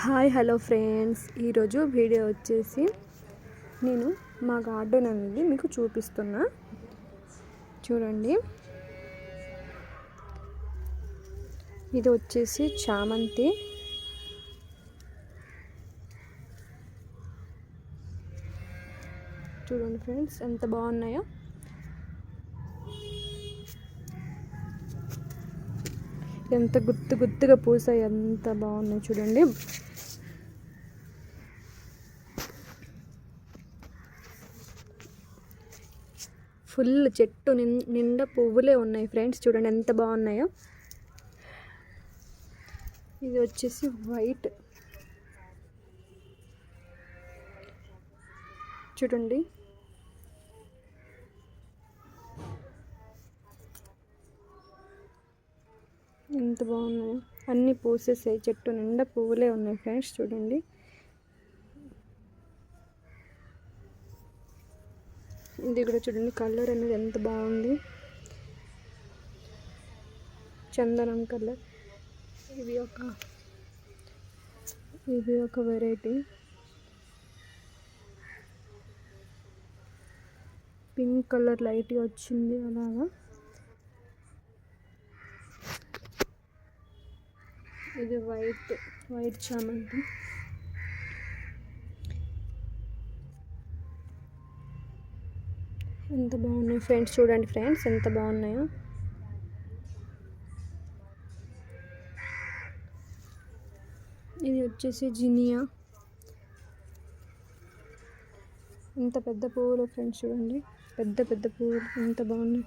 Hi hello friends, ఈరోజు video వచ్చేసి నేను మా గార్డెన్ అనేది మీకు చూపిస్తున్నా. చూడండి, ఇది వచ్చేసి చామంతి. చూడండి ఫ్రెండ్స్, ఎంత బాగున్నాయో. ఎంత గుత్తుగా పూసాయి, ఎంత బాగున్నాయి చూడండి. ఫుల్ చెట్టు నిండా పువ్వులే ఉన్నాయి ఫ్రెండ్స్. చూడండి ఎంత బాగున్నాయో. ఇది వచ్చేసి వైట్. చూడండి, ఎంత బాగున్నాయో. అన్నీ పూసేసాయి, చెట్టు నిండా పువ్వులే ఉన్నాయి ఫ్రెండ్స్. చూడండి, ఇది కూడా చూడండి, కలర్ అనేది ఎంత బాగుంది, చందనం కలర్. ఇది ఒక వెరైటీ. పింక్ కలర్ లైట్గా వచ్చింది అలాగా. ఇది వైట్ చామంతి. ఎంత బాగున్నాయి ఫ్రెండ్స్. చూడండి ఫ్రెండ్స్, ఎంత బాగున్నాయో. ఇది వచ్చేసి జినియా. ఇంత పెద్ద పువ్వులు ఫ్రెండ్స్. చూడండి, పెద్ద పువ్వులు ఎంత బాగున్నాయి.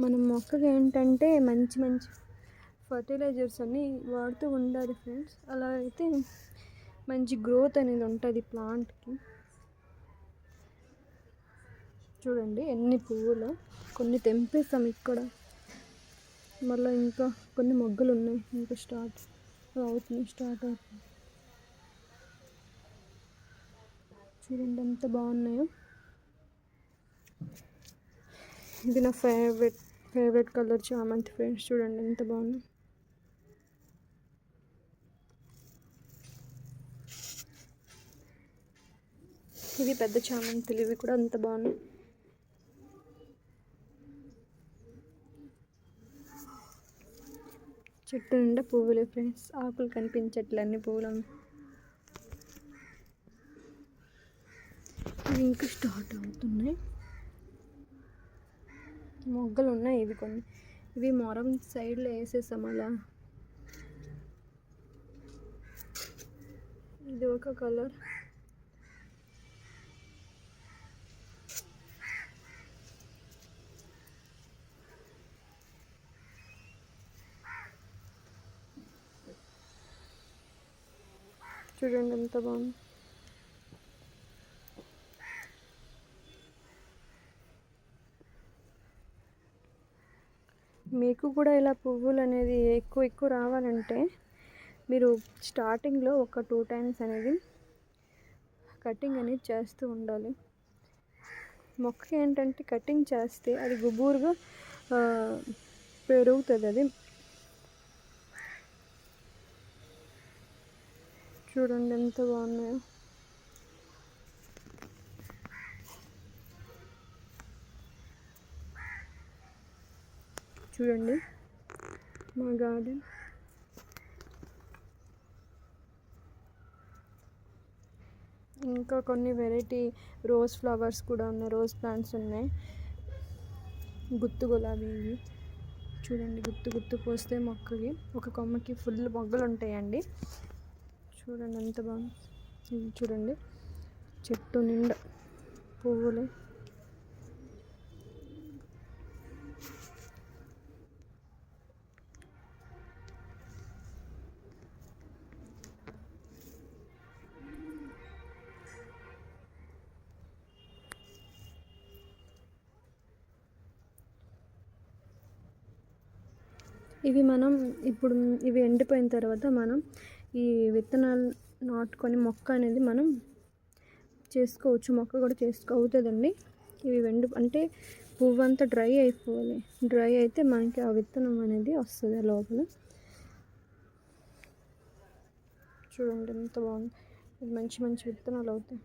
మనం మొక్కగా ఏంటంటే మంచి ఫర్టిలైజర్స్ అన్నీ వాడుతూ ఉండాలి ఫ్రెండ్స్. అలా అయితే మంచి గ్రోత్ అనేది ఉంటుంది ప్లాంట్కి. చూడండి ఎన్ని పువ్వులు. కొన్ని తెంపేస్తాం ఇక్కడ, మళ్ళీ ఇంకా కొన్ని మొగ్గలు ఉన్నాయి, ఇంకా స్టార్ట్ అవుతుంది. చూడండి ఎంత బాగున్నాయో. ఇది నా ఫేవరెట్ కలర్ చామంతి ఫ్రెండ్స్. చూడండి ఎంత బాగుంది. ఇది పెద్ద చామంతులు. ఇవి కూడా అంత బాగున్నాయి. చెట్టు నిండా పువ్వులే ఫ్రెండ్స్. ఆకులు కనిపించట్లన్నీ పువ్వులు. ఇవి ఇంకా స్టార్ట్ అవుతున్నాయి, మొగ్గలు ఉన్నాయి. ఇవి కొన్ని, ఇవి మొరం సైడ్లో వేసేసాం అలా. ఇది ఒక కలర్. చూడండి ఎంత బాగుంది. మీకు కూడా ఇలా పువ్వులు అనేది ఎక్కువ రావాలంటే మీరు స్టార్టింగ్లో ఒక 2 times అనేది కటింగ్ అనేది చేస్తూ ఉండాలి. మొక్క ఏంటంటే కటింగ్ చేస్తే అది గుబురుగా పెరుగుతుంది. అది చూడండి ఎంత బాగున్నాయో. చూడండి మా గార్డెన్. ఇంకా కొన్ని వెరైటీ రోజ్ ఫ్లవర్స్ కూడా ఉన్నాయి, రోజ్ ప్లాంట్స్ ఉన్నాయి. గుత్తు గులాబీ ఇవి. చూడండి, గుత్తు పోస్తే మొక్కకి, ఒక కొమ్మకి ఫుల్ మొగ్గలు ఉంటాయండి. చూడండి ఎంత బాగుంది. చూడండి, చెట్టు నిండా పువ్వులు. ఇవి ఎండిపోయిన తర్వాత మనం ఈ విత్తనాలు నాటుకొని మొక్క అనేది మనం చేసుకోవచ్చు. మొక్క కూడా అవుతుందండి. ఇవి అంటే పువ్వు అంతా డ్రై అయిపోవాలి. డ్రై అయితే మనకి ఆ విత్తనం అనేది వస్తుంది లోపల. చూడండి ఎంత బాగుంది. ఇది మంచి మంచి విత్తనాలు అవుతాయి.